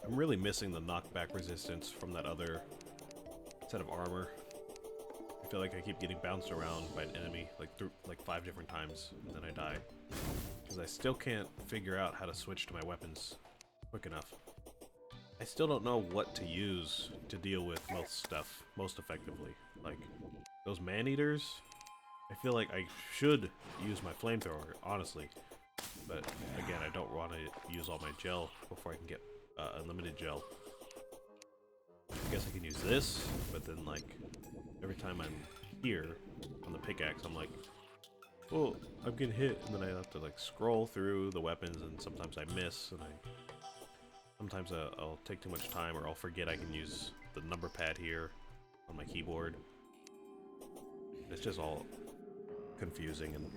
I'm really missing the knockback resistance from that other set of armor. I feel like I keep getting bounced around by an enemy like 5 different times, and then I die. Because I still can't figure out how to switch to my weapons quick enough. I still don't know what to use to deal with most stuff most effectively. Like, those man-eaters, I feel like I should use my flamethrower, honestly. But again, I don't want to use all my gel before I can get unlimited gel. I guess I can use this, but then like every time I'm here on the pickaxe, I'm like, oh, I'm getting hit, and then I have to like scroll through the weapons, and sometimes I miss, and sometimes I'll take too much time, or I'll forget I can use the number pad here on my keyboard. It's just all confusing and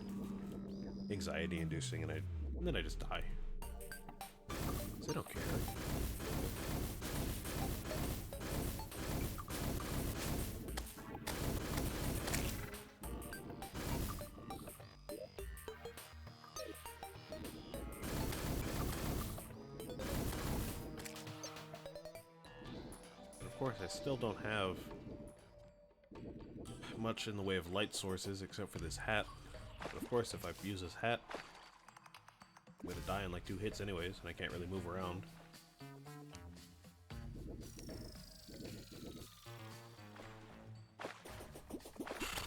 anxiety-inducing, and then I just die. 'Cause I don't care. Of course, I still don't have much in the way of light sources except for this hat. But of course, if I use this hat, I'm gonna die in like 2 hits anyways, and I can't really move around.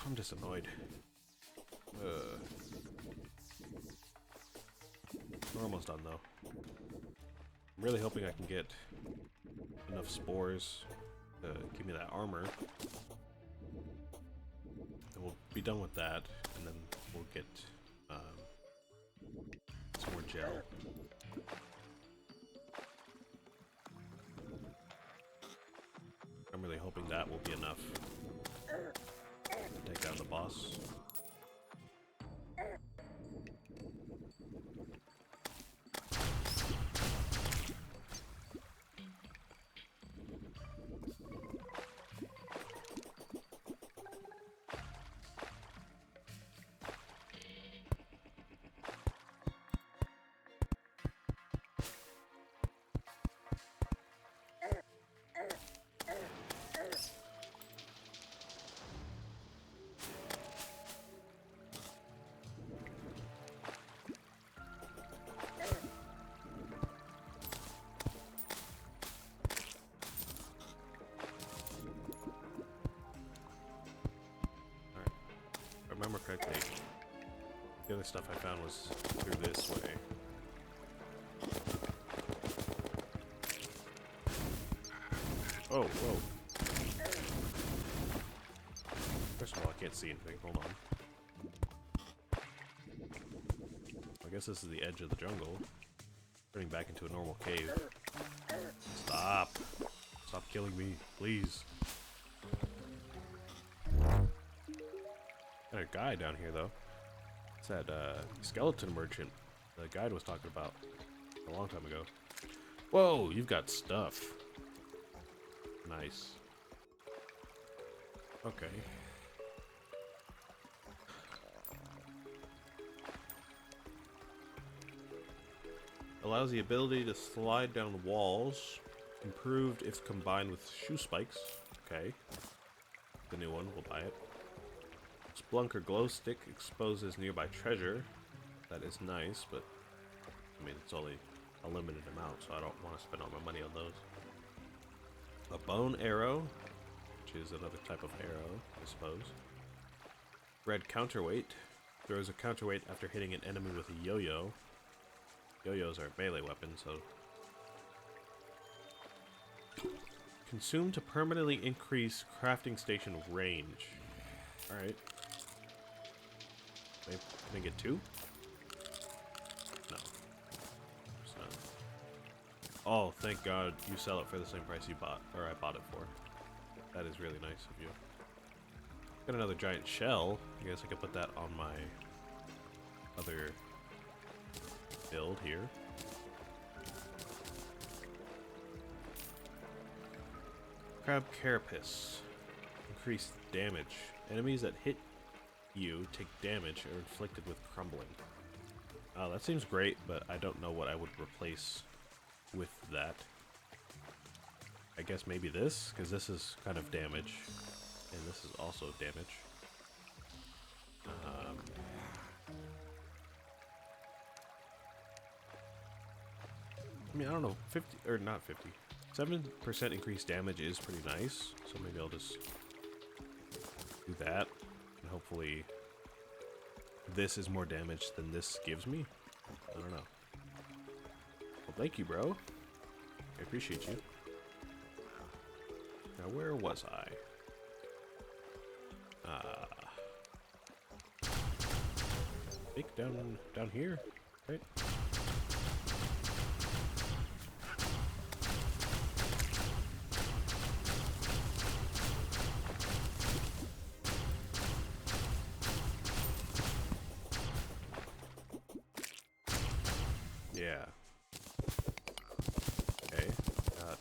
I'm just annoyed. We're almost done though. I'm really hoping I can get enough spores to give me that armor. And we'll be done with that, and then we'll get some more gel. I'm really hoping that will be enough to take down the boss. If I remember correctly, the other stuff I found was through this way. Oh, whoa. First of all, I can't see anything. Hold on. I guess this is the edge of the jungle. Turning back into a normal cave. Stop! Stop killing me, please. Got a guy down here, though. It's that skeleton merchant the guide was talking about a long time ago. Whoa, you've got stuff. Nice. Okay. Allows the ability to slide down walls. Improved if combined with shoe spikes. Okay. The new one, we'll buy it. Splunker glow stick exposes nearby treasure. That is nice, but I mean it's only a limited amount, so I don't want to spend all my money on those. A bone arrow, which is another type of arrow, I suppose. Red counterweight. Throws a counterweight after hitting an enemy with a yo-yo. Yo-yos are a melee weapon, so... Consume to permanently increase crafting station range. Alright. Can I get 2? No. It's not. Oh, thank God you sell it for the same price you bought, or I bought it for. That is really nice of you. Got another giant shell. I guess I could put that on my other build here. Crab carapace. Increased damage. Enemies that hit you take damage are inflicted with crumbling. That seems great, but I don't know what I would replace with that. I guess maybe this, because this is kind of damage, and this is also damage. I mean, I don't know, 50, or not 50. 7% increased damage is pretty nice, so maybe I'll just do that, and hopefully this is more damage than this gives me. I don't know. Well, thank you, bro. I appreciate you. Now, where was I? I think down here, right? Yeah. Okay. Got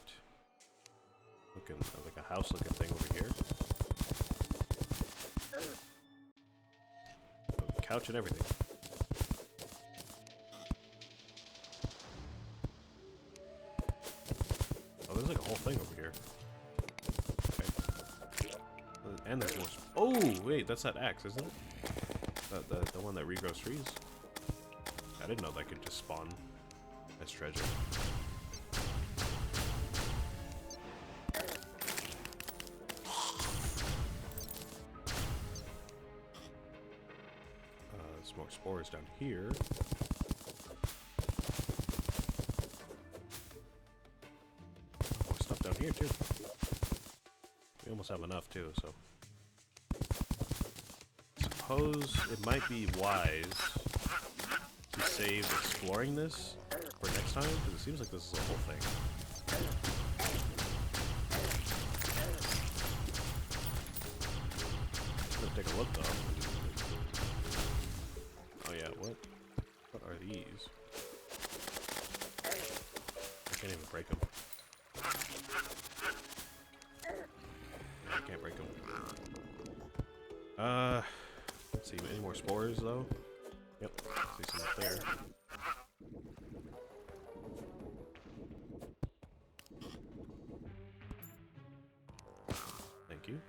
looking like a house looking thing over here. Couch and everything. Oh, there's like a whole thing over here. Okay. And there's more. Oh, wait, that's that axe, isn't it? The one that regrows trees. I didn't know that could just spawn as treasure. There's more spores down here. More stuff down here too. We almost have enough too, so. Suppose it might be wise to save exploring this for next time, because it seems like this is a whole thing. Let's take a look though. Oh yeah, what are these? I can't even break them. I can't break them. Let's see, any more spores though? Yep, see some up there. Thank you.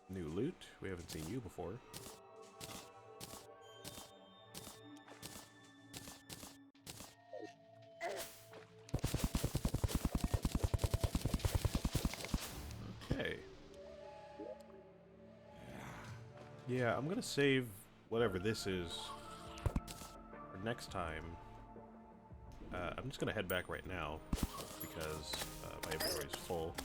New loot. We haven't seen you before. Okay. Yeah, I'm gonna save whatever this is for next time. I'm just gonna head back right now because my inventory is full.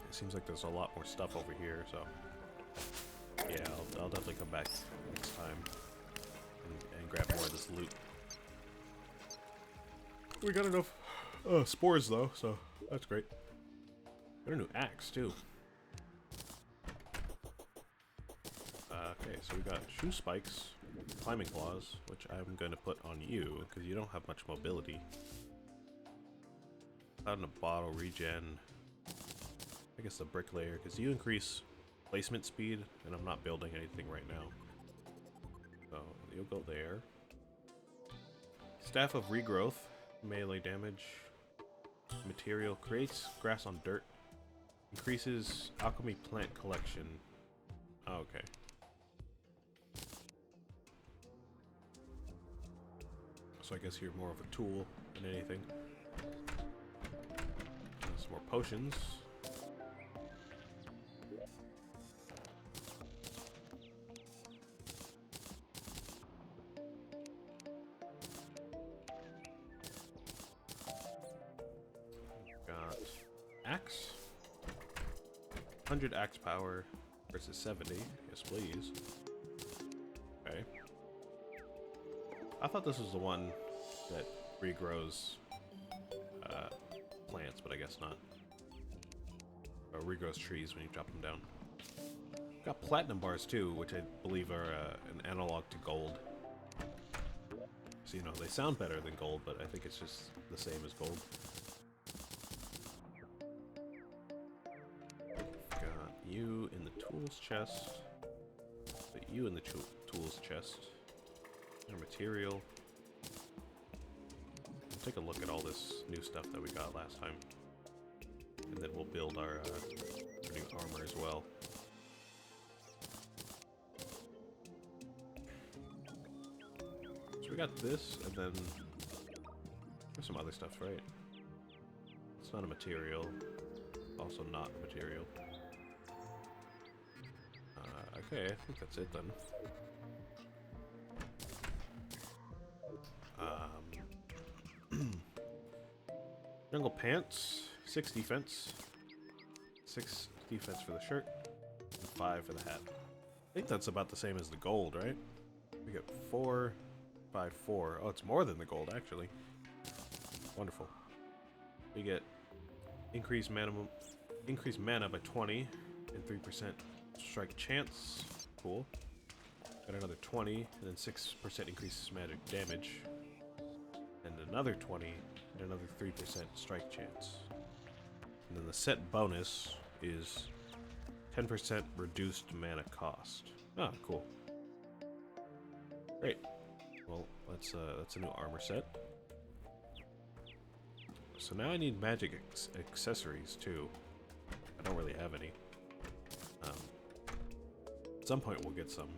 It seems like there's a lot more stuff over here, so yeah, I'll definitely come back next time and grab more of this loot. We got enough spores though, so that's great. Got a new axe too. Okay, so we got shoe spikes, climbing claws, which I'm going to put on you because you don't have much mobility. Out in a bottle regen. I guess the bricklayer, because you increase placement speed, and I'm not building anything right now. So you'll go there. Staff of regrowth, melee damage, material, creates grass on dirt, increases alchemy plant collection. Oh, okay. So I guess you're more of a tool than anything. Some more potions. Got axe. 100 axe power versus 70. Yes, please. Okay. I thought this was the one that regrows plants, but I guess not. Or regrows trees when you chop them down. Got platinum bars too, which I believe are an analog to gold. So, you know, they sound better than gold, but I think it's just the same as gold. you in the tools chest. Put you in the tools chest. Our material. We'll take a look at all this new stuff that we got last time. And then we'll build our new armor as well. So we got this, and then there's some other stuff, right? It's not a material. Also not a material. Okay, I think that's it then. Jungle pants, 6 defense. 6 defense for the shirt, and 5 for the hat. I think that's about the same as the gold, right? We get 4, 5, 4. Oh, it's more than the gold, actually. Wonderful. We get increased mana by 20 and 3% strike chance. Cool. Got another 20 and then 6% increases magic damage. And another 20 and another 3% strike chance. And then the set bonus is 10% reduced mana cost. Oh, cool. Great. Well, that's a new armor set. So now I need magic accessories too. I don't really have any. At some point we'll get some.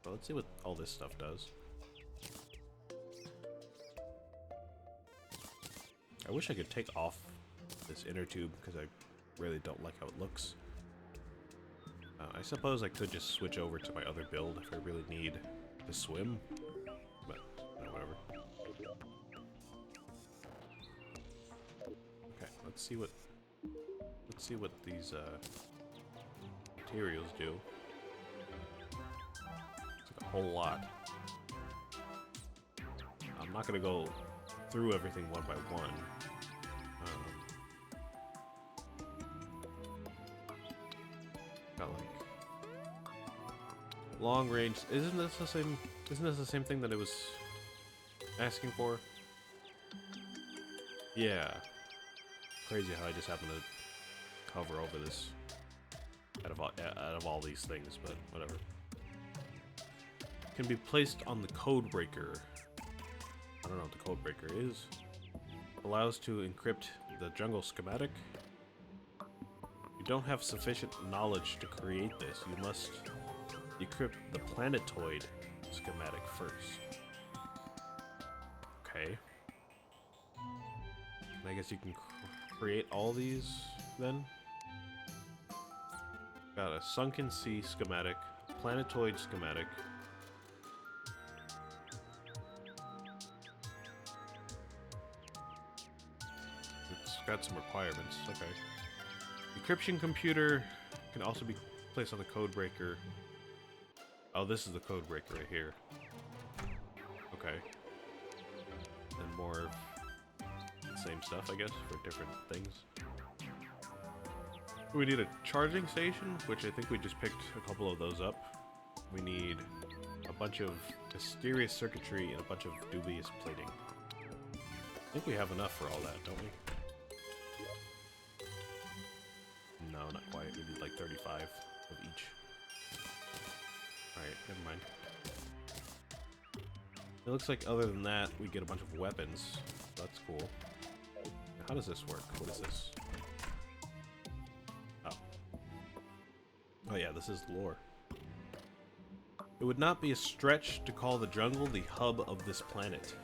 Well, let's see what all this stuff does. I wish I could take off this inner tube because I really don't like how it looks. I suppose I could just switch over to my other build if I really need to swim, but no, whatever. Okay, let's see what these materials do. It's like a whole lot. I'm not gonna go through everything one by one. Got like long range. Isn't this the same thing that it was asking for? Yeah. Crazy how I just happen to cover over this out of all these things, but whatever. Can be placed on the code breaker. I don't know what the code breaker is. Allows to encrypt the jungle schematic. You don't have sufficient knowledge to create this. You must decrypt the planetoid schematic first. Okay. And I guess you can create all these then. Got a sunken sea schematic, planetoid schematic. It's got some requirements. Okay. Encryption computer can also be placed on the code breaker. Oh, this is the code breaker right here. Okay. And more of the same stuff, I guess, for different things. We need a charging station, which I think we just picked a couple of those up. We need a bunch of mysterious circuitry and a bunch of dubious plating. I think we have enough for all that, don't we? No, not quite. We need like 35 of each. Alright, never mind. It looks like other than that, we get a bunch of weapons. That's cool. How does this work? What is this? Oh. Oh yeah, this is lore. It would not be a stretch to call the jungle the hub of this planet.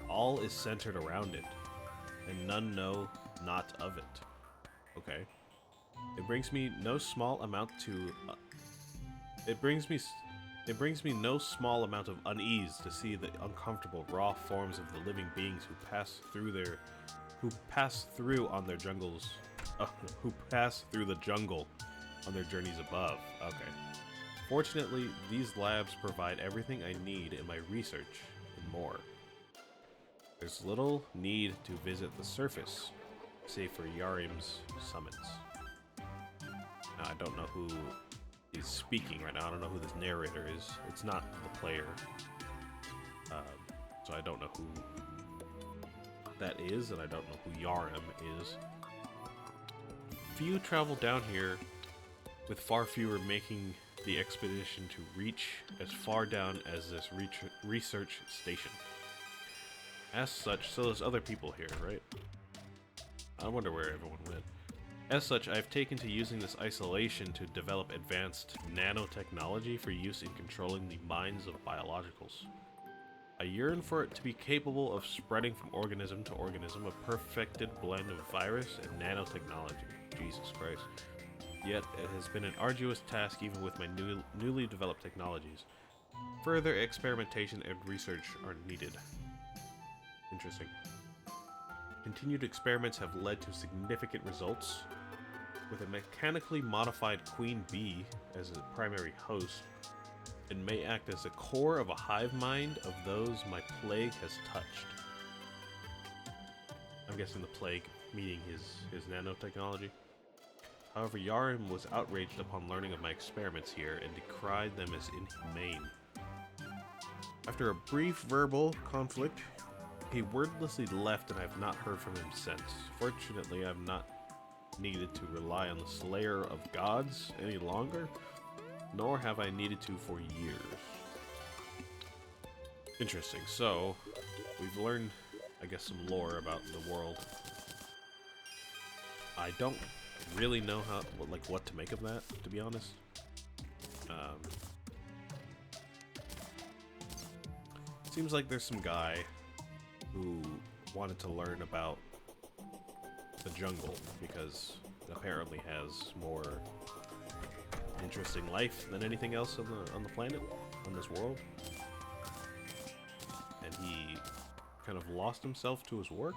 All is centered around it, and none know not of it. Okay. It brings me no small amount to... It brings me no small amount of unease to see the uncomfortable raw forms of the living beings who pass through the jungle on their journeys above. Okay. Fortunately, these labs provide everything I need in my research and more. There's little need to visit the surface, save for Yarim's summons. Now, I don't know who is speaking right now. I don't know who this narrator is. It's not the player. So I don't know that is, and I don't know who Yarem is. Few travel down here, with far fewer making the expedition to reach as far down as this research station. As such, so there's other people here, right? I wonder where everyone went. As such, I've taken to using this isolation to develop advanced nanotechnology for use in controlling the minds of biologicals. I yearn for it to be capable of spreading from organism to organism, a perfected blend of virus and nanotechnology. Jesus Christ. Yet, it has been an arduous task even with my newly developed technologies. Further experimentation and research are needed. Interesting. Continued experiments have led to significant results. With a mechanically modified queen bee as a primary host, it may act as the core of a hive mind of those my plague has touched. I'm guessing the plague meaning his nanotechnology. However, Yarim was outraged upon learning of my experiments here and decried them as inhumane. After a brief verbal conflict, he wordlessly left and I have not heard from him since. Fortunately, I have not needed to rely on the Slayer of Gods any longer, nor have I needed to for years. Interesting. So, we've learned, I guess, some lore about the world. I don't really know what to make of that, to be honest. Seems like there's some guy who wanted to learn about the jungle because it apparently has more interesting life than anything else on the planet, on this world. And he kind of lost himself to his work,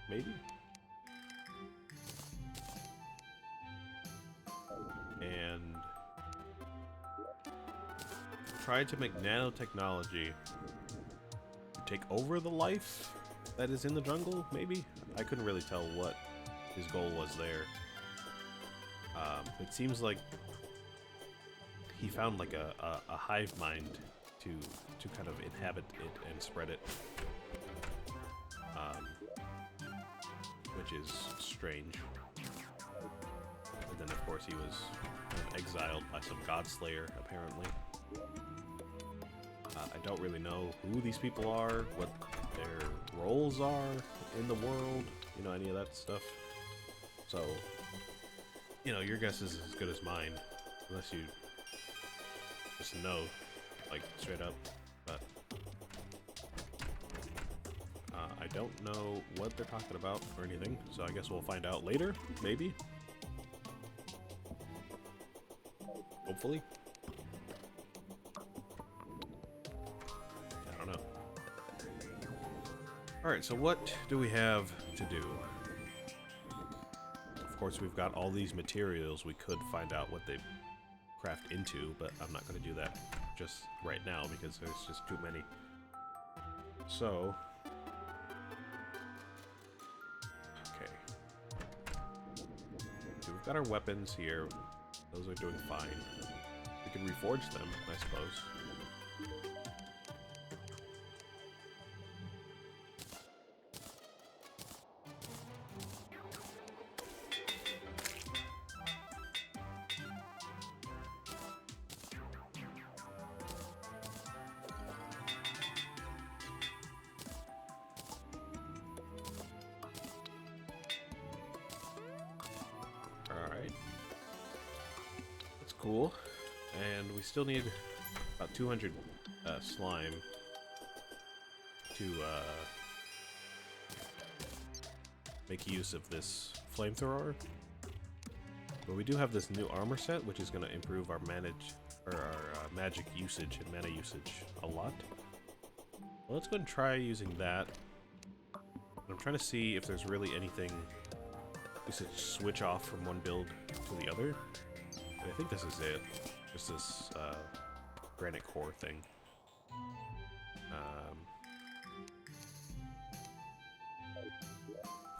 maybe? And tried to make nanotechnology to take over the life that is in the jungle, maybe? I couldn't really tell what his goal was there. It seems like he found like a hive mind to kind of inhabit it and spread it, which is strange. And then of course he was kind of exiled by some godslayer, apparently. I don't really know who these people are, what their roles are in the world, you know, any of that stuff. So, you know, your guess is as good as mine, unless you just know, like, straight up. But I don't know what they're talking about or anything, so I guess we'll find out later, maybe. Hopefully. I don't know. Alright, so what do we have to do? Of course, we've got all these materials we could find out what they craft into, but I'm not going to do that just right now because there's just too many. So, okay. So we've got our weapons here. Those are doing fine. We can reforge them, I suppose. Alright. That's cool. And we still need about 200 slime to make use of this flamethrower. But we do have this new armor set, which is going to improve our magic usage and mana usage a lot. Well, let's go ahead and try using that. I'm trying to see if there's really anything we should switch off from one build to the other. And I think this is it. Just this granite core thing.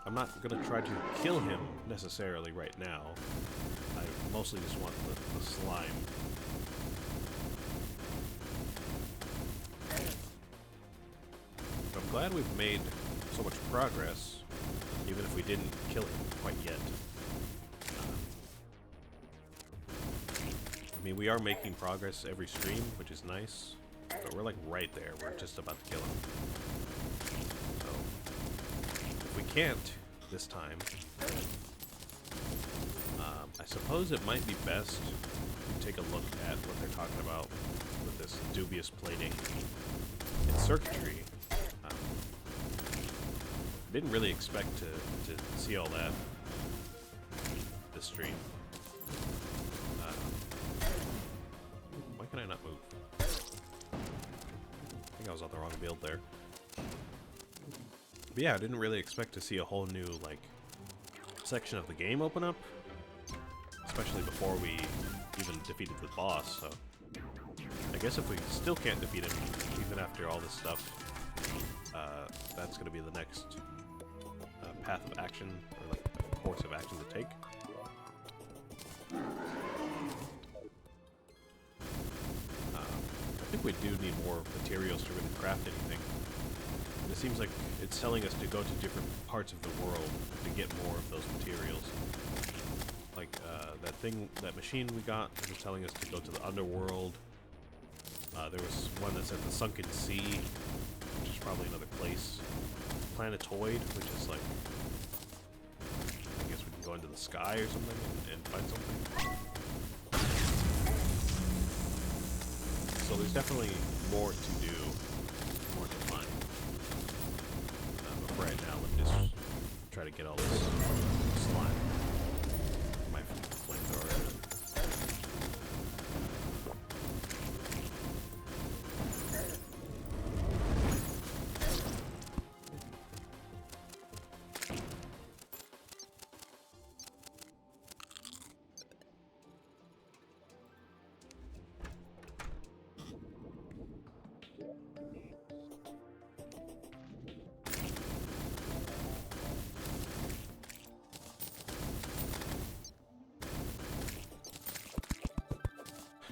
I'm not gonna try to kill him necessarily right now. I mostly just want the slime. I'm glad we've made so much progress, even if we didn't kill him quite yet. I mean, we are making progress every stream, which is nice, but we're like right there. We're just about to kill him. So, if we can't this time, I suppose it might be best to take a look at what they're talking about with this dubious plating and circuitry. Didn't really expect to see all that this stream. Why can I not move? I think I was on the wrong build there. But yeah, I didn't really expect to see a whole new, like, section of the game open up. Especially before we even defeated the boss, so... I guess if we still can't defeat him, even after all this stuff, that's gonna be the next path of action, or like course of action to take. I think we do need more materials to really craft anything. It seems like it's telling us to go to different parts of the world to get more of those materials. Like that machine we got was telling us to go to the underworld. There was one that said the Sunken Sea, which is probably another place. Planetoid, which is like, I guess we can go into the sky or something and find something. So there's definitely more to do, more to find. But for right now, let me just try to get all this slime. My flamethrower.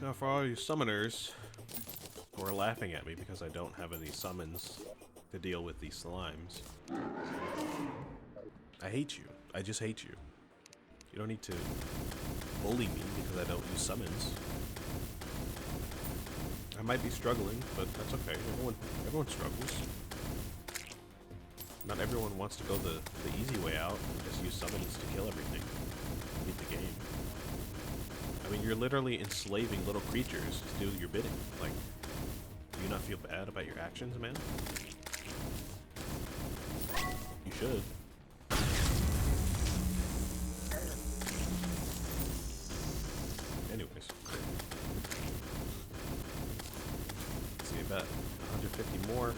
Now for all you summoners who are laughing at me because I don't have any summons to deal with these slimes, I hate you. I just hate you. You don't need to bully me because I don't use summons. I might be struggling, but that's okay. Everyone struggles. Not everyone wants to go the easy way out and just use summons to kill everything and beat the game. I mean, you're literally enslaving little creatures to do your bidding. Like, do you not feel bad about your actions, man? You should. Anyways. Let's see, about 150 more.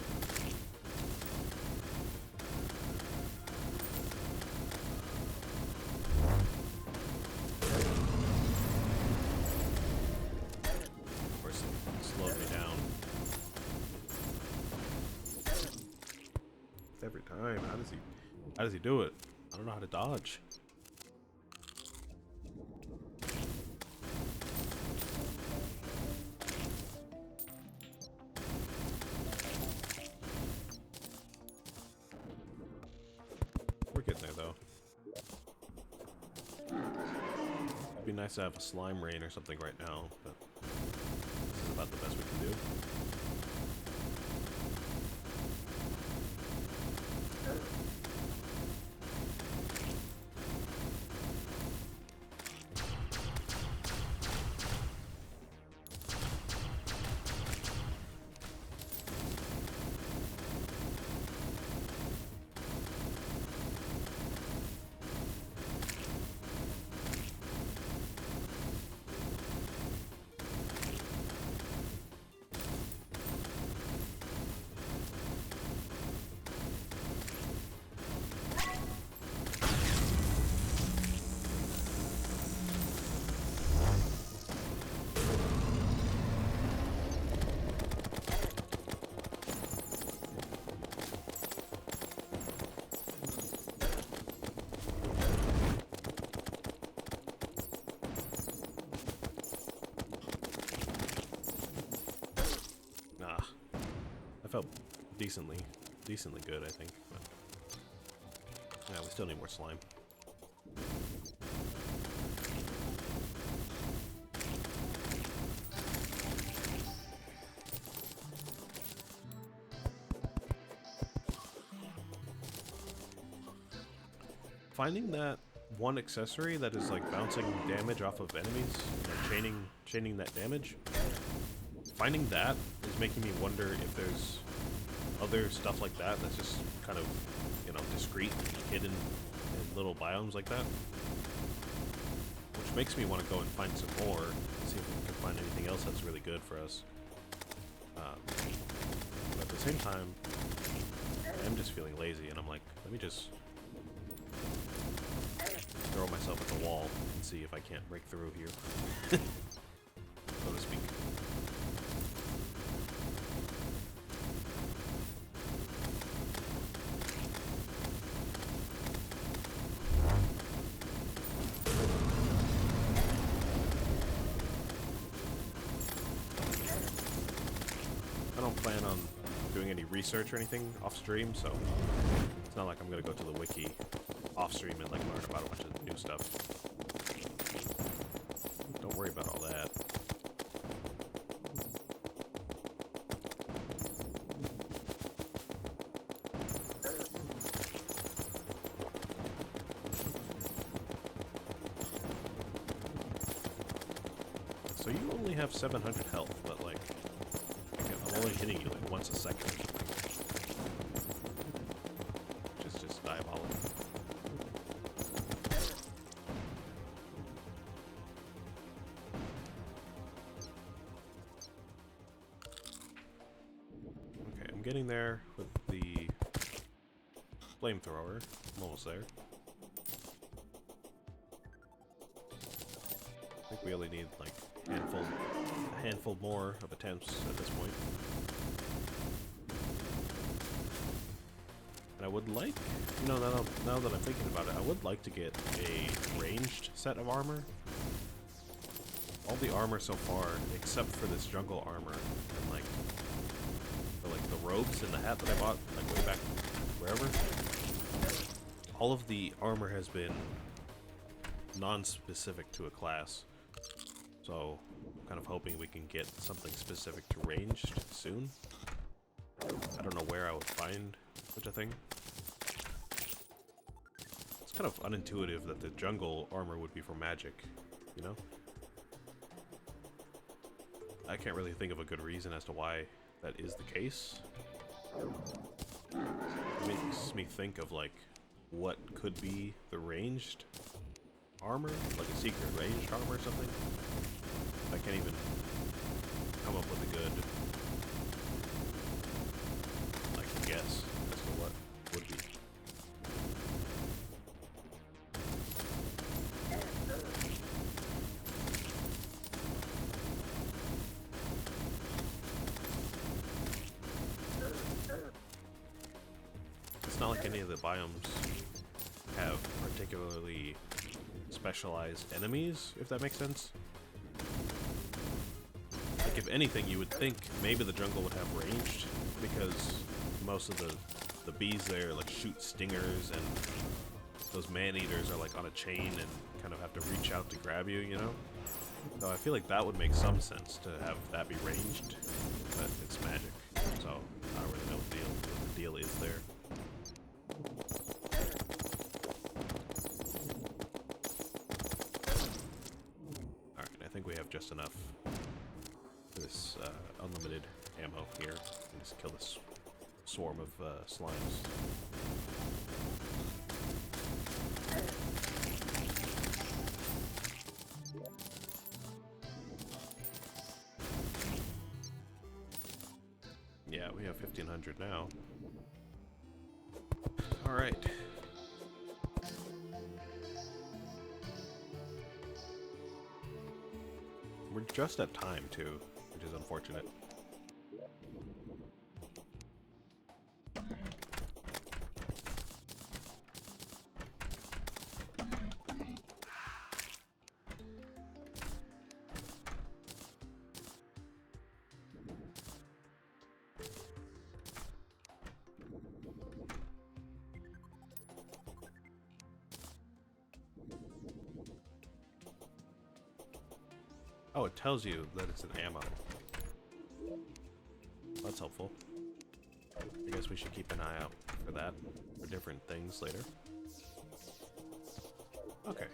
Every time. How does he do it? I don't know how to dodge. We're getting there though. It'd be nice to have a slime rain or something right now, but this is about the best we can do. Felt decently good, I think. But Yeah, we still need more slime. Finding that one accessory that is like bouncing damage off of enemies, like chaining that damage. Finding that is making me wonder if there's other stuff like that that's just kind of, you know, discreet, hidden in little biomes like that. Which makes me want to go and find some more and see if we can find anything else that's really good for us. But at the same time, I'm just feeling lazy, and I'm like, let me just throw myself at the wall and see if I can't break through here, so to speak. I don't plan on doing any research or anything off stream, so it's not like I'm gonna go to the wiki off stream and like learn about a bunch of new stuff. Don't worry about all that. So you only have 700 health, but like, I'm only hitting you like once a second. Which is just diabolical. Okay, I'm getting there with the flamethrower. I'm almost there. I think we only need like a handful more of attempts at this point. And I would like, you know, now that I'm thinking about it, I would like to get a ranged set of armor. All the armor so far, except for this jungle armor, and like the robes and the hat that I bought, like way back wherever, all of the armor has been non-specific to a class. So, I'm kind of hoping we can get something specific to ranged soon. I don't know where I would find such a thing. It's kind of unintuitive that the jungle armor would be for magic, you know? I can't really think of a good reason as to why that is the case. It makes me think of, like, what could be the ranged armor? Like a secret ranged armor or something? I can't even come up with a good, like, guess as to what would be. It's not like any of the biomes have particularly specialized enemies, if that makes sense. Like, if anything, you would think maybe the jungle would have ranged, because most of the bees there, like, shoot stingers, and those man-eaters are, like, on a chain and kind of have to reach out to grab you, you know? So I feel like that would make some sense to have that be ranged, but it's magic, so I don't really know what the deal is there. Alright, I think we have just enough for this unlimited ammo here. Just kill this swarm of slimes. Yeah, we have 1,500 now. Alright. We're just at time, too, which is unfortunate. Oh, it tells you that it's an ammo. That's helpful. I guess we should keep an eye out for that, for different things later. Okay.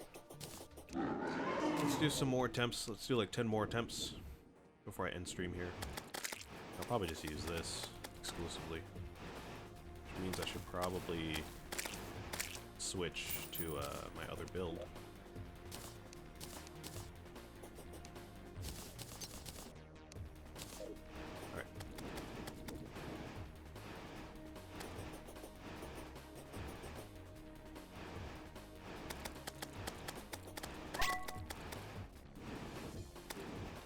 Let's do some more attempts. Let's do like 10 more attempts before I end stream here. I'll probably just use this exclusively. Which means I should probably switch to my other build. Alright.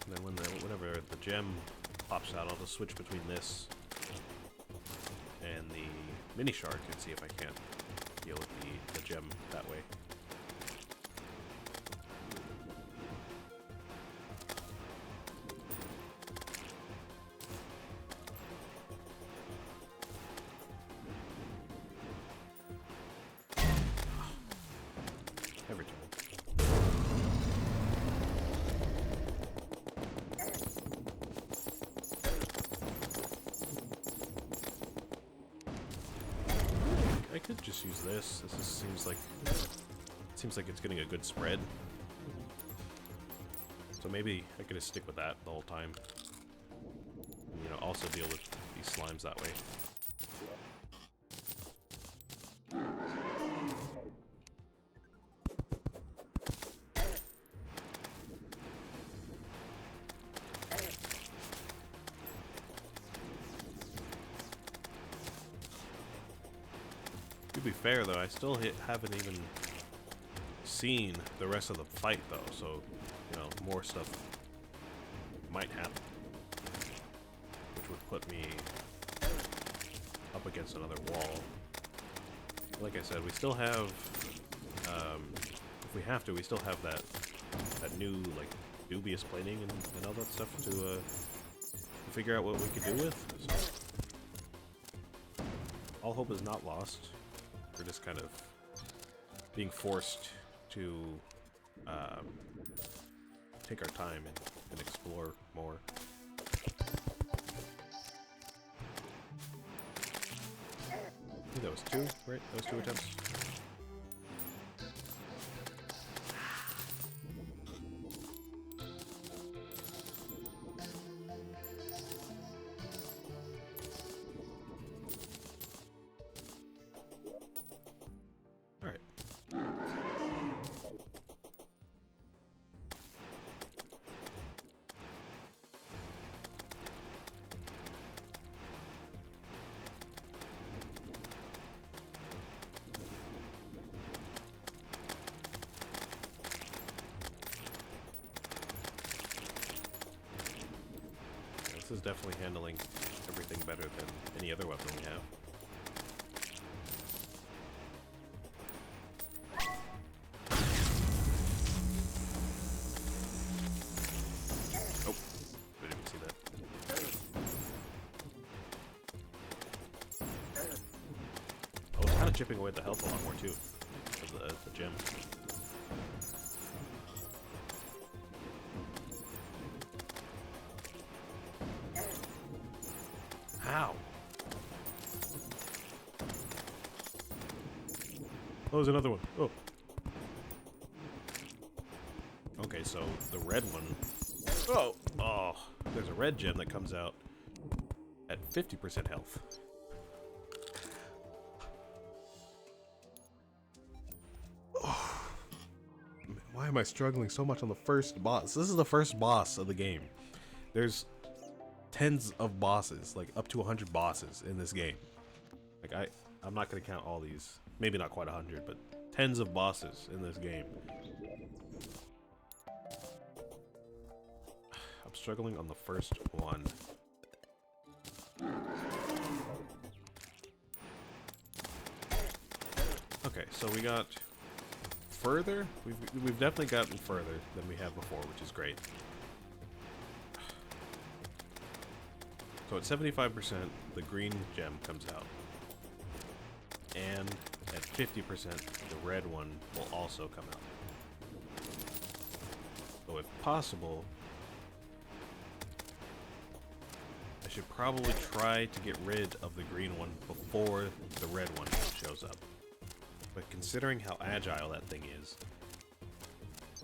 And then whenever the gem pops out, I'll just switch between this and the mini shark and see if I can't deal with the gem that way. Every time. I could just use this. This just seems like it's getting a good spread. So maybe I could just stick with that the whole time. And, you know, also deal with these slimes that way. To be fair though, I still haven't even seen the rest of the fight though, so, you know, more stuff might happen. Which would put me up against another wall. Like I said, we still have, if we have to, we still have that new, like, dubious planing and all that stuff to figure out what we could do with. So, all hope is not lost. We're just kind of being forced to take our time and explore more. I think that was 2, right? That was 2 attempts. This is definitely handling everything better than any other weapon we have. Oh, I didn't see that. Oh, it's kind of chipping away the health a lot more too, of the gem. Ow! Oh, there's another one. Oh. Okay, so the red one. Oh! Oh! There's a red gem that comes out at 50% health. Oh. Why am I struggling so much on the first boss? This is the first boss of the game. There's tens of bosses, like up to 100 bosses in this game. Like I'm not gonna count all these. Maybe not quite 100, but tens of bosses in this game. I'm struggling on the first one. Okay, so we got further. We've definitely gotten further than we have before, which is great. So at 75%, the green gem comes out. And at 50%, the red one will also come out. So if possible, should probably try to get rid of the green one before the red one shows up. But considering how agile that thing is,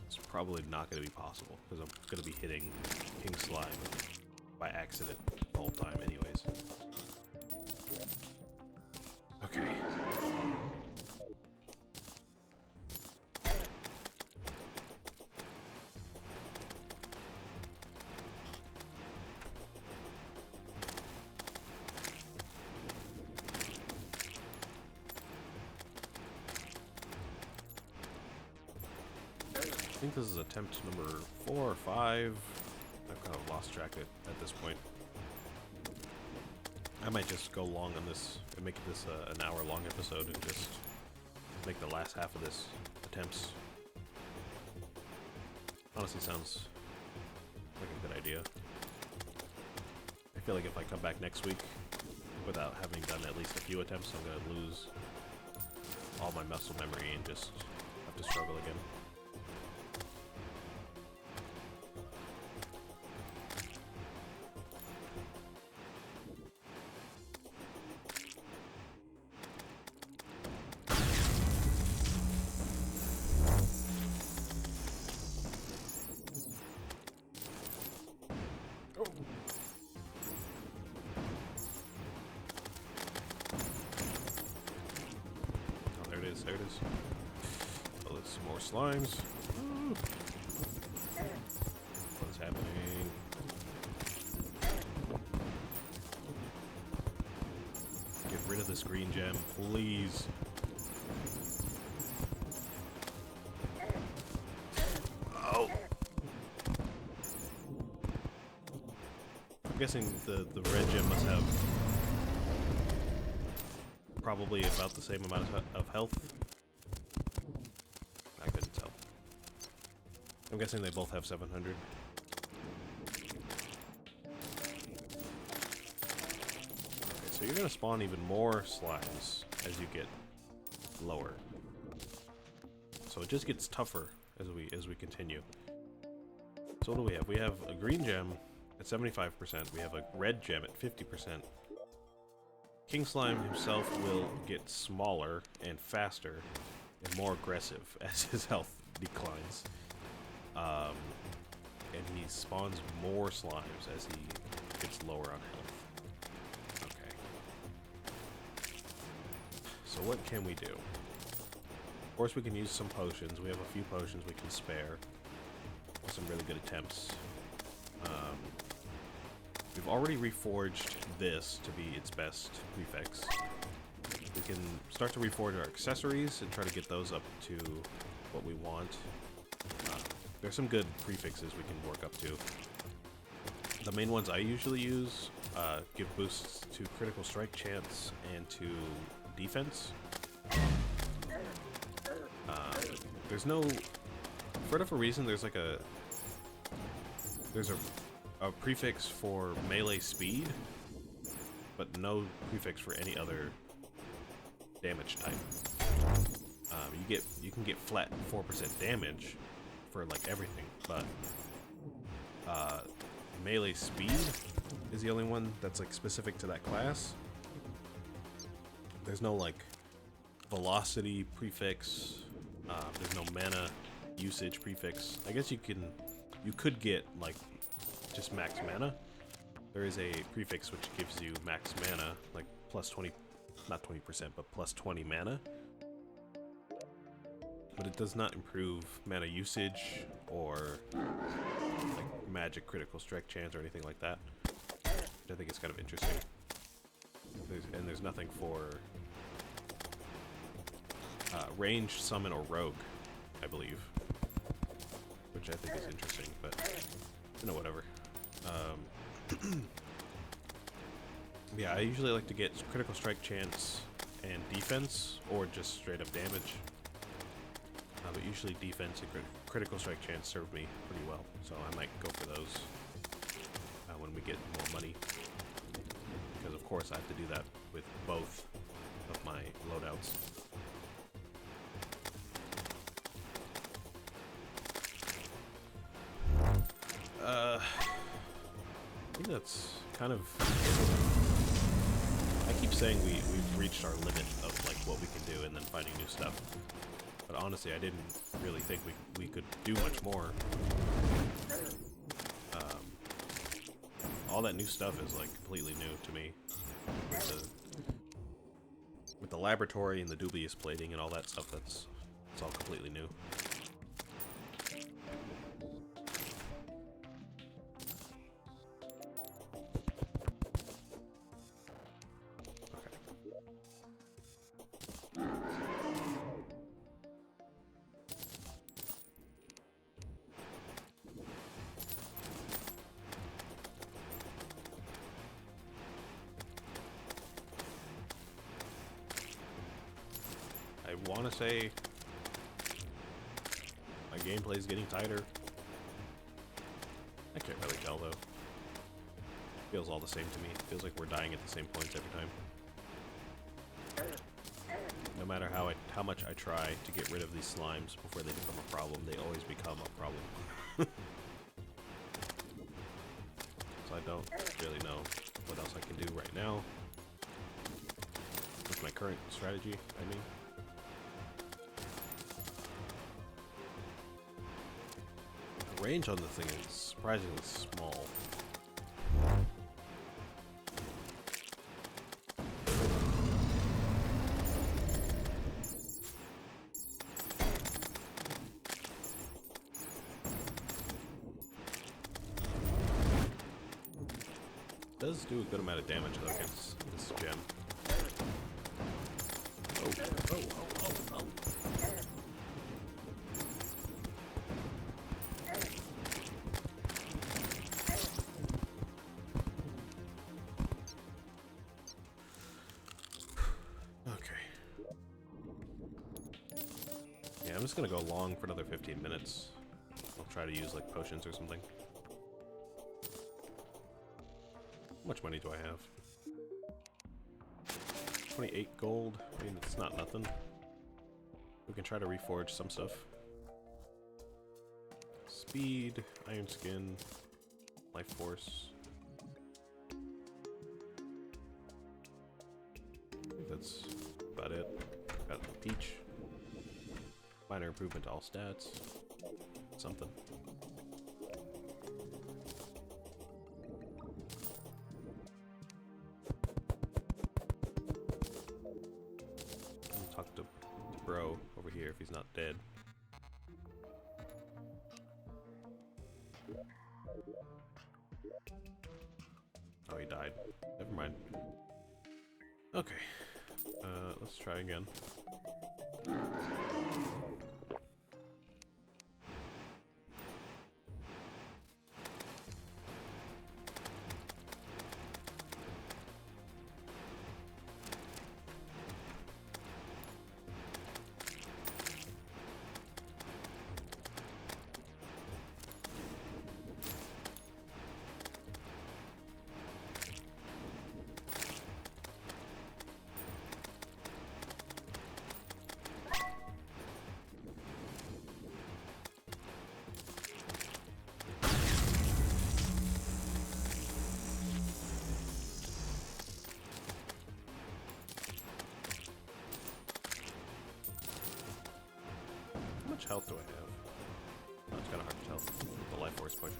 it's probably not going to be possible, because I'm going to be hitting King Slime by accident the whole time anyways. Okay. I think this is attempt number 4 or 5. I've kind of lost track at this point. I might just go long on this and make this an hour-long episode and just make the last half of this attempts. Honestly, sounds like a good idea. I feel like if I come back next week without having done at least a few attempts, I'm gonna lose all my muscle memory and just have to struggle again. There it is. Oh, there's some more slimes. Woo. What is happening? Get rid of this green gem, please. Oh! I'm guessing the red gem must have probably about the same amount of health. I couldn't tell. I'm guessing they both have 700. Okay, so you're gonna spawn even more slimes as you get lower. So it just gets tougher as we continue. So what do we have? We have a green gem at 75%. We have a red gem at 50%. King Slime himself will get smaller and faster and more aggressive as his health declines. And he spawns more slimes as he gets lower on health. Okay. So what can we do? Of course we can use some potions. We have a few potions we can spare. Some really good attempts. We've already reforged this to be its best prefix. We can start to reforge our accessories and try to get those up to what we want. There's some good prefixes we can work up to. The main ones I usually use give boosts to critical strike chance and to defense. There's no... For whatever reason, there's like a... There's a prefix for melee speed, but no prefix for any other damage type. You can get flat 4% damage for like everything, but melee speed is the only one that's like specific to that class. There's no like velocity prefix. There's no mana usage prefix. I guess you could get like just max mana. There is a prefix which gives you max mana, like plus 20, not 20%, but plus 20 mana. But it does not improve mana usage or like magic critical strike chance or anything like that. Which I think is kind of interesting. There's nothing for ranged, summon, or rogue, I believe. Which I think is interesting, but you know, whatever. Yeah, I usually like to get critical strike chance and defense, or just straight up damage. But usually defense and critical strike chance serve me pretty well, so I might go for those when we get more money. Because of course I have to do that with both of my loadouts. think that's kind of... I keep saying we've reached our limit of like what we can do and then finding new stuff. But honestly, I didn't really think we could do much more. All that new stuff is like completely new to me. With the laboratory and the dubious plating and all that stuff, it's all completely new. I want to say my gameplay is getting tighter. I can't really tell though. Feels all the same to me. Feels like we're dying at the same points every time. No matter how much I try to get rid of these slimes before they become a problem, they always become a problem. So I don't really know what else I can do right now with my current strategy, I mean. The range on the thing is surprisingly small. Does do a good amount of damage though against this gem. Oh. Okay. Yeah, I'm just gonna go long for another 15 minutes. I'll try to use like potions or something. How much money do I have? 28 gold. I mean, it's not nothing. We can try to reforge some stuff. Speed, iron skin, life force. I think that's about it. Got the peach. Minor improvement to all stats. Something. Talk to bro over here if he's not dead. Oh, he died. Never mind. Okay. Let's try again. How much health do I have? Oh, it's kind of hard to tell. The life force potion.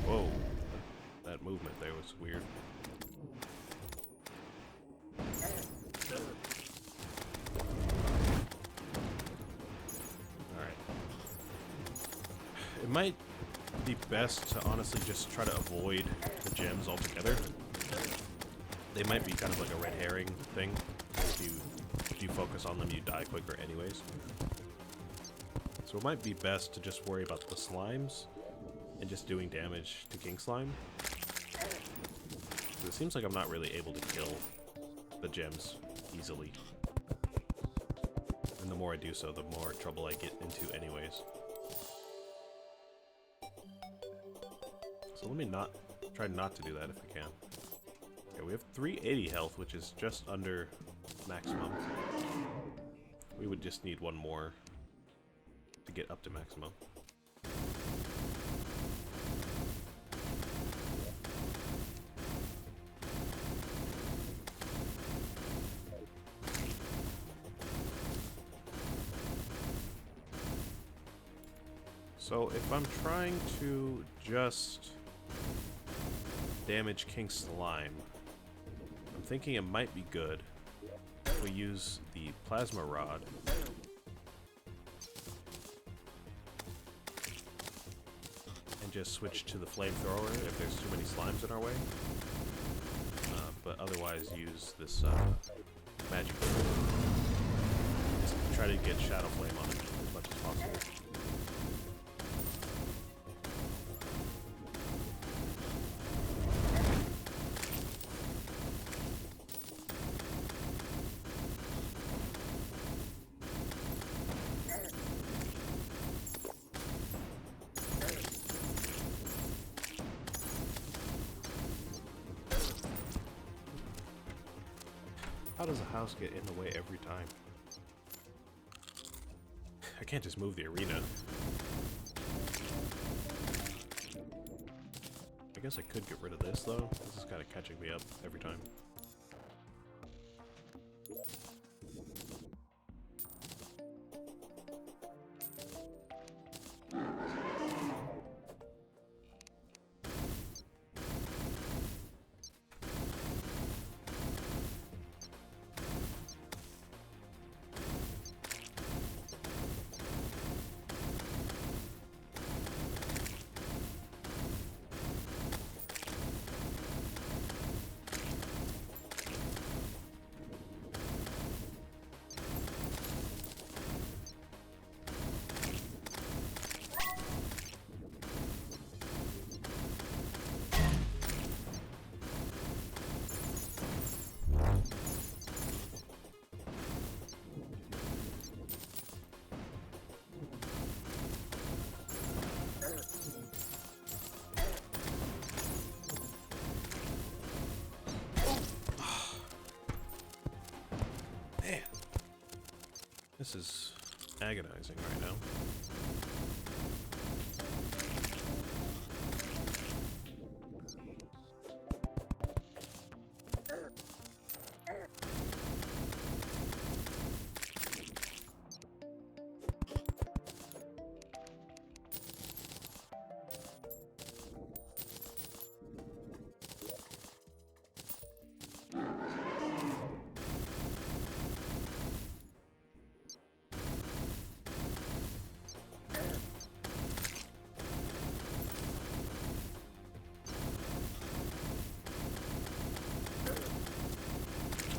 Whoa. That movement there was weird. Alright. It might be best to honestly just try to avoid the gems altogether. They might be kind of like a red herring thing. If you focus on them, you die quicker anyways. So it might be best to just worry about the slimes and just doing damage to King Slime. It seems like I'm not really able to kill the gems easily. And the more I do so, the more trouble I get into anyways. So let me try not to do that if I can. Okay, we have 380 health, which is just under maximum. We would just need one more to get up to maximum. So if I'm trying to just damage King Slime, I'm thinking it might be good if we use the Plasma Rod and just switch to the Flamethrower if there's too many slimes in our way. But otherwise use this magic. Just try to get Shadow Flame on it as much as possible. How does a house get in the way every time? I can't just move the arena. I guess I could get rid of this though. This is kind of catching me up every time. This is agonizing right now.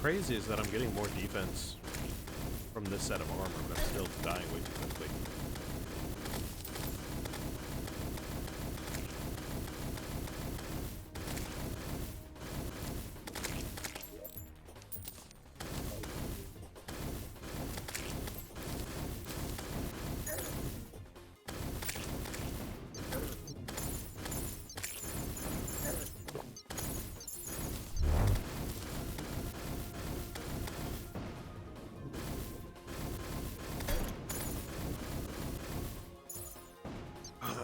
Crazy is that I'm getting more defense from this set of armor, but I'm still dying way too quickly.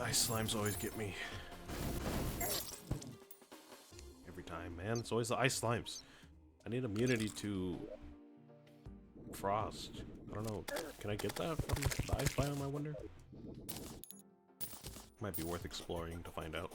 Ice slimes always get me. Every time, man. It's always the ice slimes. I need immunity to frost. I don't know. Can I get that from the ice biome, I wonder? Might be worth exploring to find out.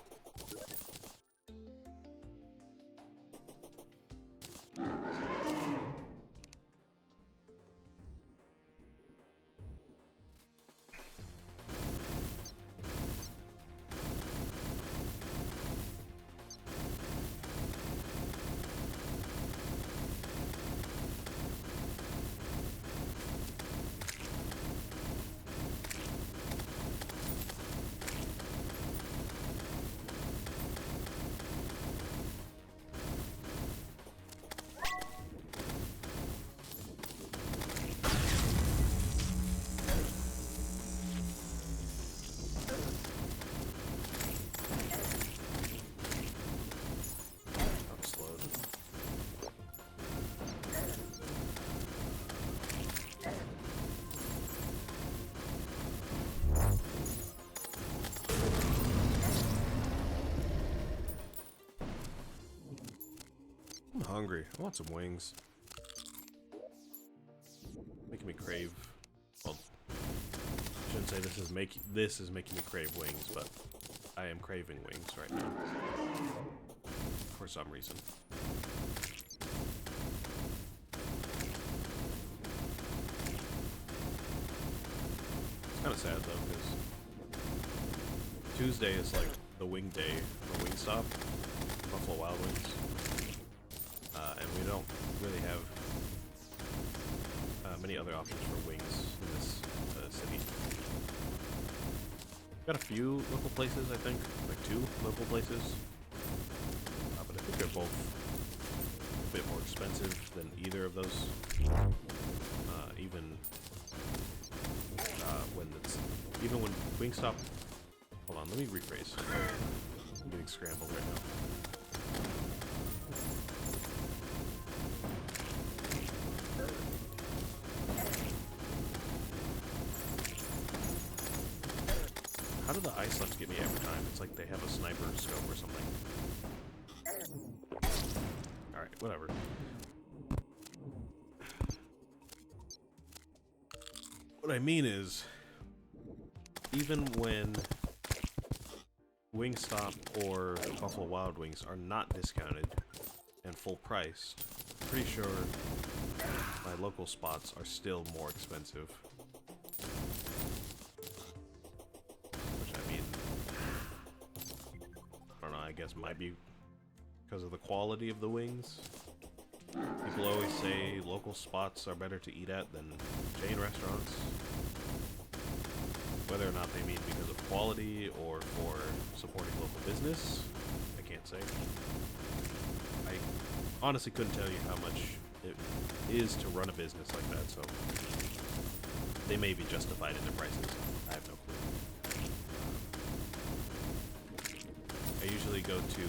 hungry. I want some wings. Making me crave. Well, I shouldn't say this is making me crave wings, but I am craving wings right now. For some reason. It's kind of sad though, because Tuesday is like the wing day for Wingstop, Buffalo Wild Wings, and we don't really have many other options for wings in this city. Got a few local places, I think, like 2 local places, but I think they're both a bit more expensive than either of those. Even when Wingstop. Hold on, let me rephrase. I'm getting scrambled right now. How do the ice slugs get me every time? It's like they have a sniper scope or something. Alright, whatever. What I mean is, even when Wingstop or Buffalo Wild Wings are not discounted and full priced, I'm pretty sure my local spots are still more expensive. Which, I mean, I don't know, I guess might be because of the quality of the wings. People always say local spots are better to eat at than chain restaurants. Whether or not they mean because of quality or for supporting local business, I can't say. I honestly couldn't tell you how much it is to run a business like that, so they may be justified in their prices. I have no clue. I usually go to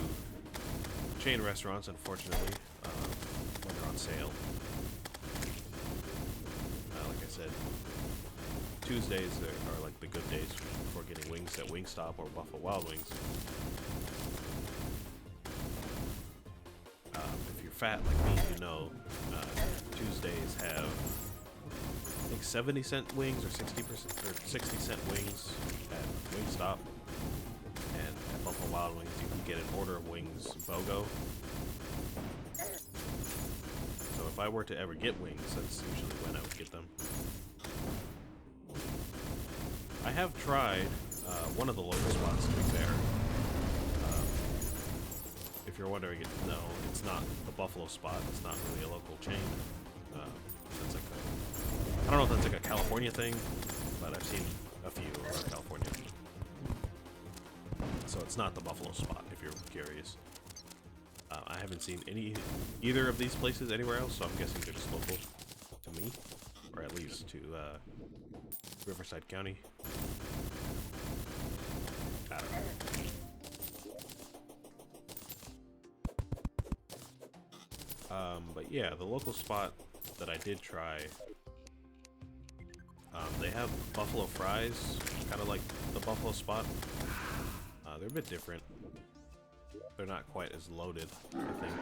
chain restaurants, unfortunately, when they're on sale. Like I said, Tuesdays are like the good days for getting wings at Wingstop or Buffalo Wild Wings. If you're fat like me, you know Tuesdays have, I think, 70-cent wings or 60% or 60-cent wings at Wingstop, and at Buffalo Wild Wings you can get an order of wings BOGO. So if I were to ever get wings, that's usually when I would get them. I have tried one of the local spots, to be fair. If you're wondering, no, it's not the Buffalo spot. It's not really a local chain. It's like I don't know if that's like a California thing, but I've seen a few around California. So it's not the Buffalo spot, if you're curious. I haven't seen either of these places anywhere else, so I'm guessing they're just local to me, or at least to Riverside County. I don't know. But yeah, the local spot that I did try, they have buffalo fries, kind of like the Buffalo spot. They're a bit different. They're not quite as loaded, I think.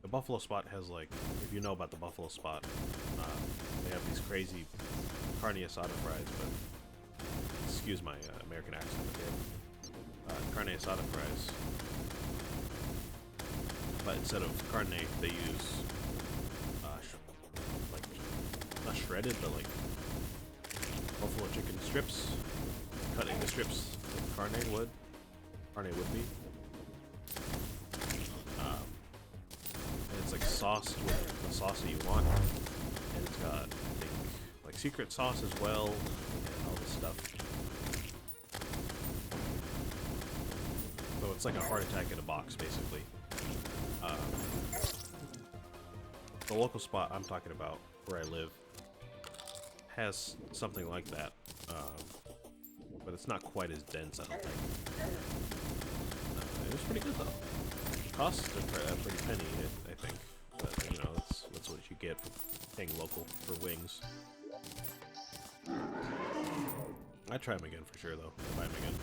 The Buffalo spot has, like, if you know about the Buffalo spot, they have these crazy carne asada fries, but excuse my American accent, but they have carne asada fries. But instead of carne, they use like, not shredded, but like buffalo chicken strips, cutting the strips with carne would be. And it's like sauced with the sauce that you want, and it's got, I think, like secret sauce as well, and all this stuff. So it's like a heart attack in a box, basically. The local spot I'm talking about, where I live, has something like that, but it's not quite as dense, I don't think. It was pretty good though. Costs a pretty penny, I think, but you know, that's what you get for paying local for wings. I'd try them again for sure though, if I buy them again.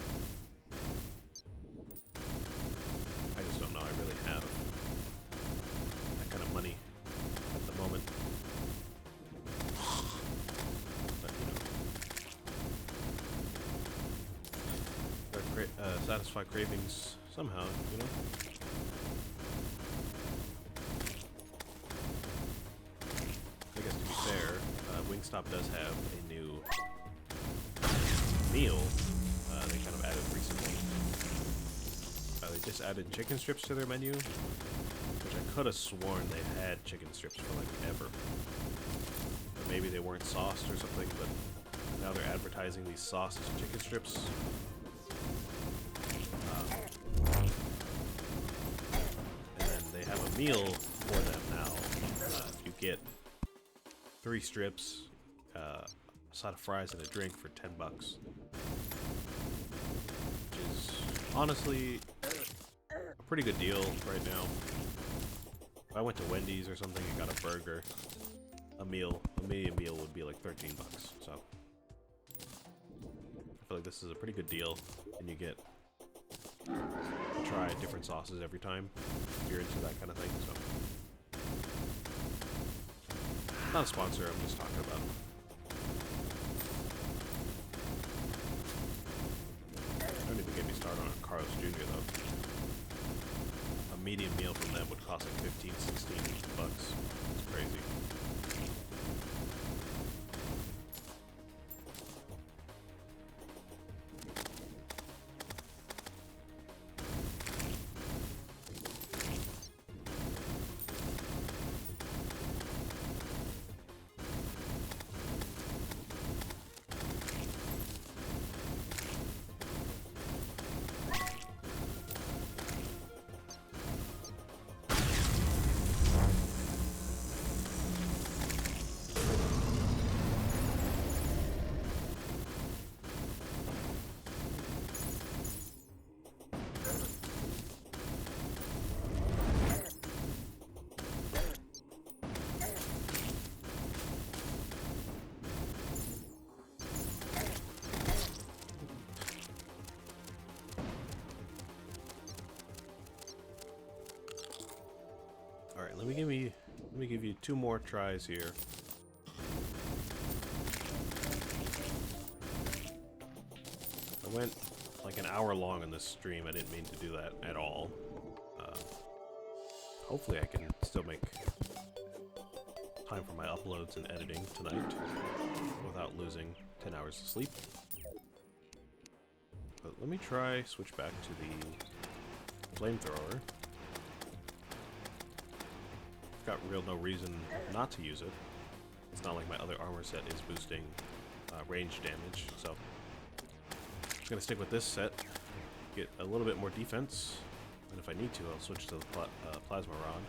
I just don't know, I really have. satisfy cravings somehow, you know? I guess to be fair, Wingstop does have a new meal they kind of added recently. They just added chicken strips to their menu, which I could have sworn they had chicken strips for like ever. But maybe they weren't sauced or something, but now they're advertising these sauced chicken strips. And then they have a meal for them now. You get 3 strips, a side of fries, and a drink for $10. Which is honestly a pretty good deal right now. If I went to Wendy's or something and got a burger, a medium meal would be like $13. So I feel like this is a pretty good deal, and you get to try different sauces every time if you're into that kind of thing. So not a sponsor, I'm just talking about them. Don't even get me started on Carl's Jr. though. A medium meal from them would cost like $15, $16. It's crazy. Alright, let me give you 2 more tries here. I went like an hour long on this stream. I didn't mean to do that at all. Hopefully I can still make time for my uploads and editing tonight without losing 10 hours of sleep. But let me try switch back to the flamethrower. Got real no reason not to use it. It's not like my other armor set is boosting range damage, so I'm gonna stick with this set, get a little bit more defense, and if I need to, I'll switch to the plasma rod.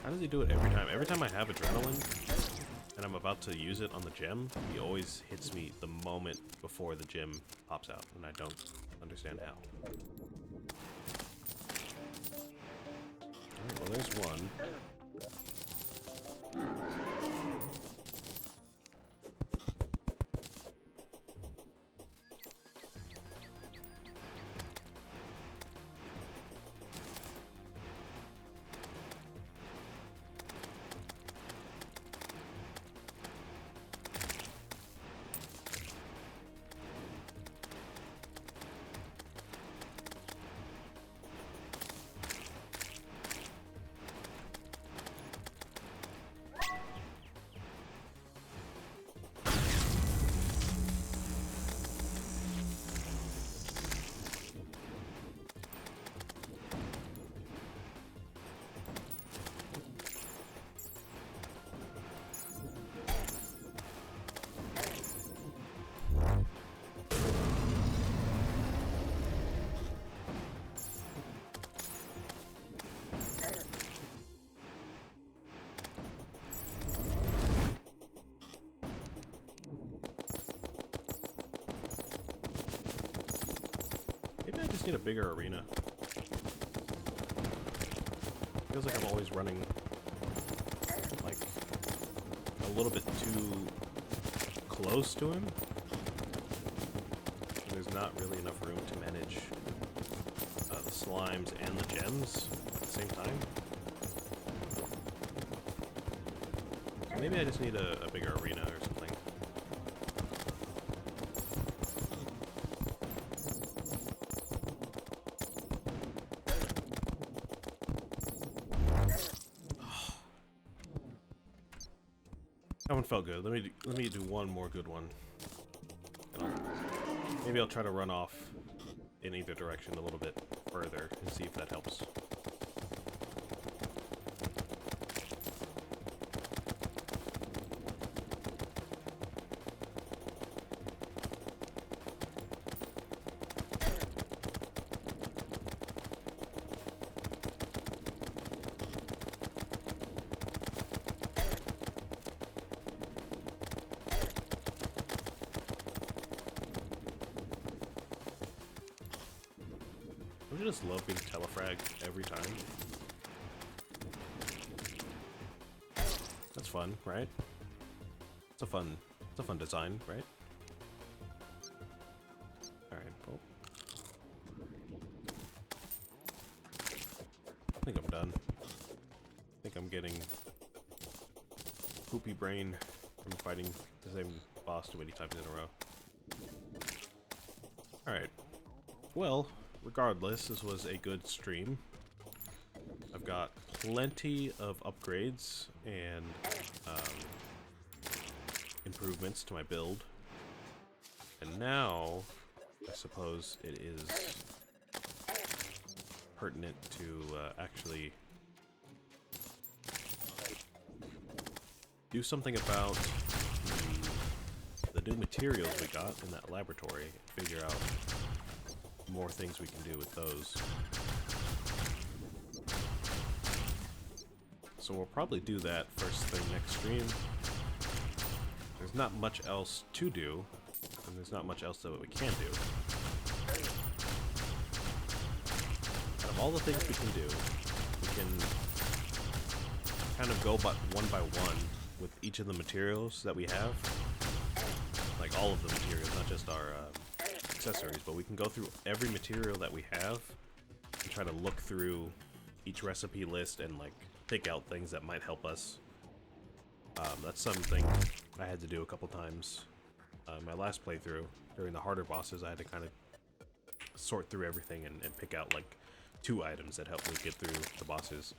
How does he do it every time? Every time I have adrenaline and I'm about to use it on the gem, he always hits me the moment before the gem pops out, and I don't understand how. Alright, well there's one. Maybe I just need a bigger arena. feels like I'm always running like a little bit too close to him. There's not really enough room to manage the slimes and the gems at the same time. So maybe I just need a bigger arena or something. That one felt good. Let me do one more good one. Maybe I'll try to run off in either direction a little bit further and see if that helps. I just love being telefragged every time. That's fun, right? It's a fun design, right? Alright, well. I think I'm done. I think I'm getting poopy brain from fighting the same boss too many times in a row. Alright. Well, regardless, this was a good stream. I've got plenty of upgrades and improvements to my build. And now, I suppose it is pertinent to actually do something about the new materials we got in that laboratory and figure out more things we can do with those. So we'll probably do that first thing next stream. There's not much else to do, and there's not much else that we can do. Out of all the things we can do, we can kind of go one by one with each of the materials that we have. Like all of the materials, not just our accessories, but we can go through every material that we have and try to look through each recipe list and like pick out things that might help us. That's something I had to do a couple times. My last playthrough, during the harder bosses, I had to kind of sort through everything and pick out like 2 items that helped me get through the bosses.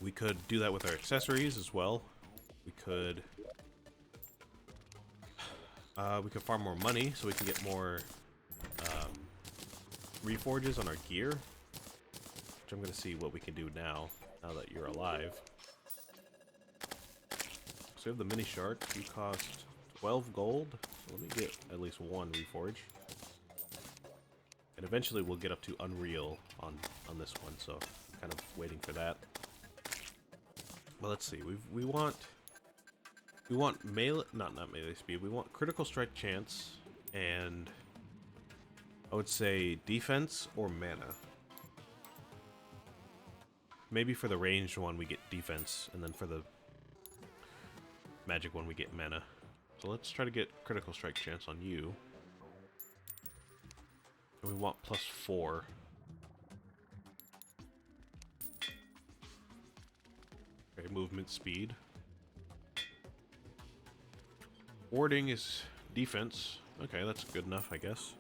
We could do that with our accessories as well. We could farm more money so we can get more reforges on our gear, which I'm going to see what we can do now that you're alive. So we have the mini shark. You cost 12 gold. So let me get at least 1 reforge. And eventually we'll get up to Unreal on this one, so I'm kind of waiting for that. But let's see. We want melee, not melee speed. We want critical strike chance, and I would say defense or mana. Maybe for the ranged one we get defense, and then for the magic one we get mana. So let's try to get critical strike chance on you. And we want +4. Okay, movement speed. Warding is defense. Okay, that's good enough, I guess.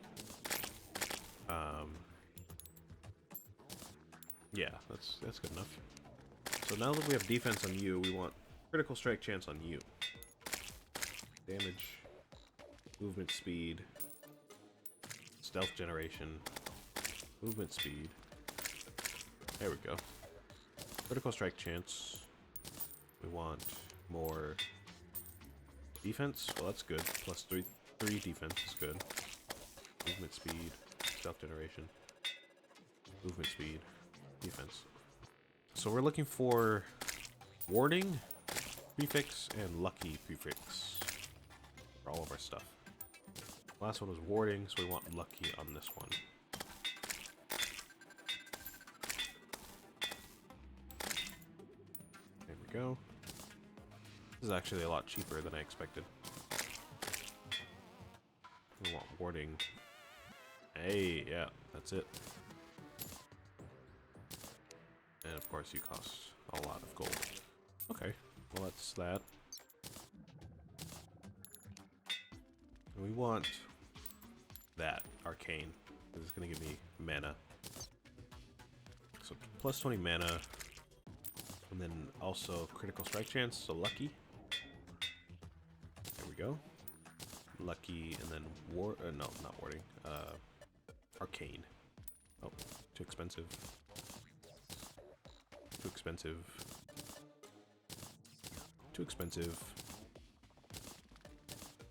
Yeah, that's good enough. So now that we have defense on you, we want critical strike chance on you. Damage, movement speed, stealth generation, movement speed. There we go. Critical strike chance. We want more defense. Well, that's good. +3 defense is good. Movement speed, stealth generation, movement speed, defense. So we're looking for warding prefix and lucky prefix for all of our stuff. Last one was warding, so we want lucky on this one. we go. This is actually a lot cheaper than I expected. We want warding. Hey, yeah, that's it. And of course you cost a lot of gold. Okay, well that's that. And we want that, arcane. This is gonna give me mana. So plus 20 mana. And then also critical strike chance, so lucky. There we go. Lucky, and then no, not warding. Arcane. Oh, too expensive. Too expensive. Too expensive.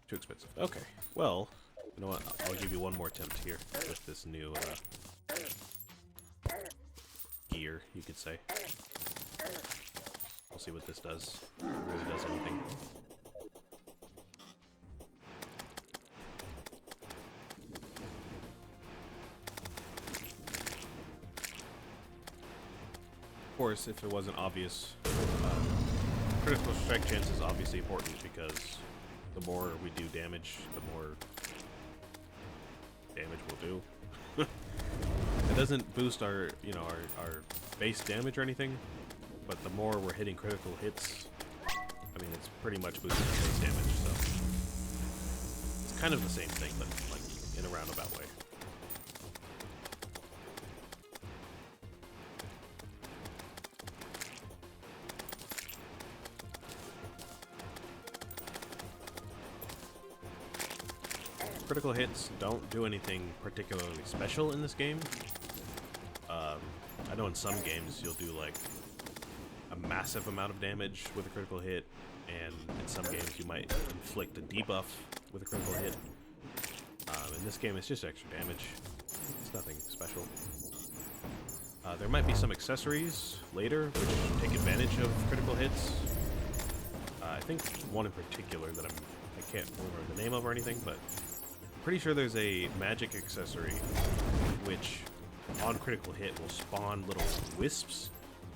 Too expensive. Okay, well, you know what? I'll give you one more attempt here with this new gear, you could say. We'll see what this does. If it really does anything. Of course, if it wasn't obvious, critical strike chance is obviously important because the more we do damage, the more damage we'll do. It doesn't boost our, you know, our base damage or anything, but the more we're hitting critical hits, I mean, it's pretty much boosting our base damage, so it's kind of the same thing, but like in a roundabout way. Critical hits don't do anything particularly special in this game. I know in some games you'll do like a massive amount of damage with a critical hit, and in some games you might inflict a debuff with a critical hit. In this game it's just extra damage. It's nothing special. There might be some accessories later which take advantage of critical hits. I think one in particular that I can't remember the name of or anything, but pretty sure there's a magic accessory which on critical hit will spawn little wisps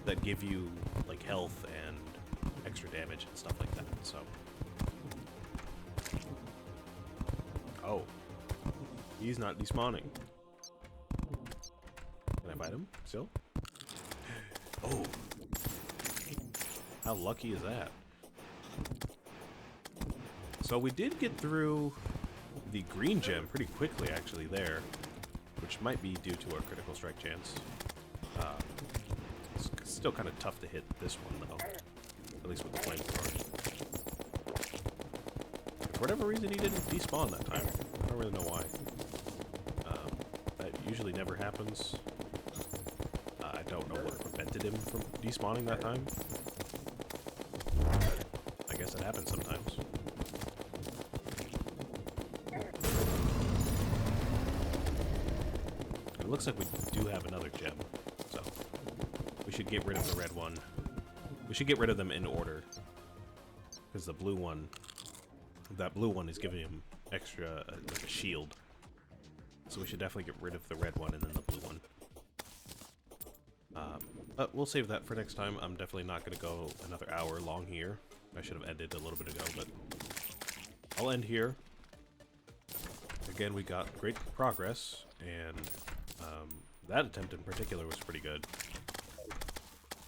that give you like health and extra damage and stuff like that. So oh, he's not despawning. Can I fight him still? Oh, how lucky is that? So we did get through the green gem pretty quickly actually there, which might be due to our critical strike chance. It's still kind of tough to hit this one though, at least with the flamethrower. For whatever reason he didn't despawn that time. I don't really know why. That usually never happens. I don't know what prevented him from despawning that time. I guess it happens sometimes. It looks like we do have another gem, so we should get rid of the red one. We should get rid of them in order, because the blue one, that blue one is giving him extra, like a shield. So we should definitely get rid of the red one and then the blue one. But we'll save that for next time. I'm definitely not going to go another hour long here. I should have ended a little bit ago, but I'll end here. Again, we got great progress, and that attempt in particular was pretty good.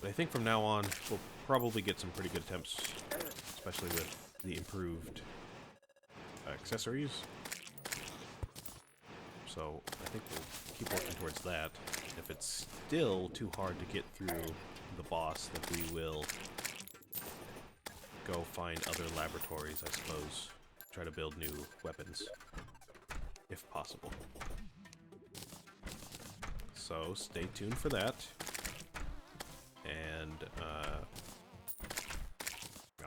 But I think from now on, we'll probably get some pretty good attempts, especially with the improved accessories. So I think we'll keep working towards that. If it's still too hard to get through the boss, then we will go find other laboratories, I suppose. Try to build new weapons, if possible. So stay tuned for that. And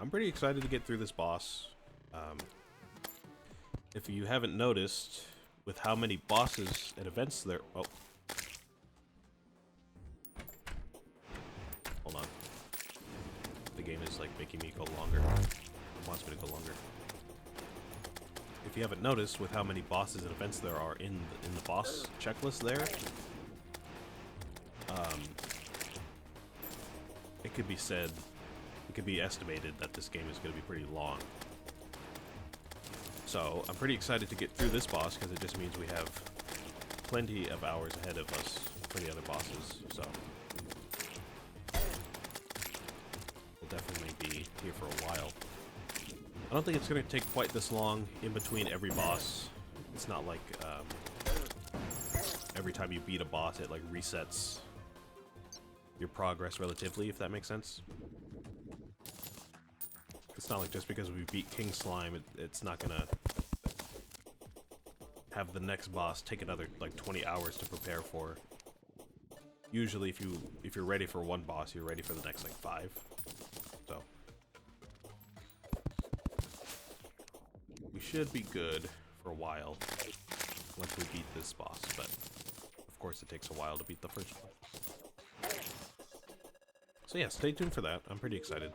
I'm pretty excited to get through this boss. If you haven't noticed, with how many bosses and events there... Oh. Hold on. The game is like making me go longer. It wants me to go longer. If you haven't noticed, with how many bosses and events there are in the boss checklist there, it could be said, could be estimated that this game is going to be pretty long. So I'm pretty excited to get through this boss because it just means we have plenty of hours ahead of us for the other bosses. So we'll definitely be here for a while. I don't think it's going to take quite this long in between every boss. It's not like every time you beat a boss it like resets your progress relatively, if that makes sense. It's not like just because we beat King Slime, it's not gonna have the next boss take another like 20 hours to prepare for. Usually, if you're ready for one boss, you're ready for the next like 5. So we should be good for a while once we beat this boss, but of course it takes a while to beat the first one. So yeah, stay tuned for that. I'm pretty excited.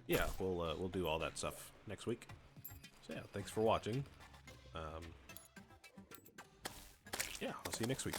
Yeah, we'll do all that stuff next week. So yeah, thanks for watching. Yeah, I'll see you next week.